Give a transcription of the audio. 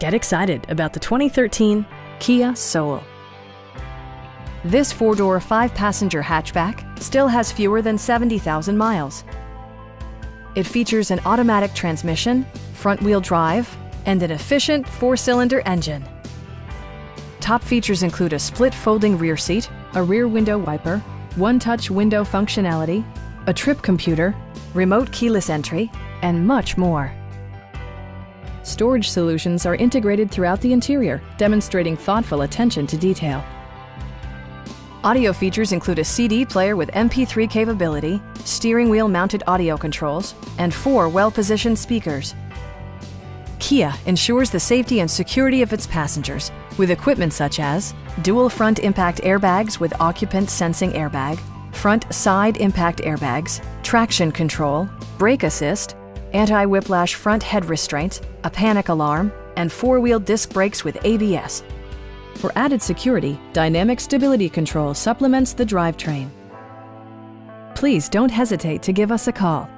Get excited about the 2013 Kia Soul. This four-door, five-passenger hatchback still has fewer than 70,000 miles. It features an automatic transmission, front-wheel drive, and an efficient four-cylinder engine. Top features include a split folding rear seat, a rear window wiper, one-touch window functionality, a trip computer, remote keyless entry, and much more. Storage solutions are integrated throughout the interior, demonstrating thoughtful attention to detail. Audio features include a CD player with MP3 capability, steering wheel mounted audio controls, and 4 well-positioned speakers. Kia ensures the safety and security of its passengers with equipment such as dual front impact airbags with occupant sensing airbag, front side impact airbags, traction control, brake assist, anti-whiplash front head restraints, a panic alarm, and 4-wheel disc brakes with ABS. For added security, dynamic stability control supplements the drivetrain. Please don't hesitate to give us a call.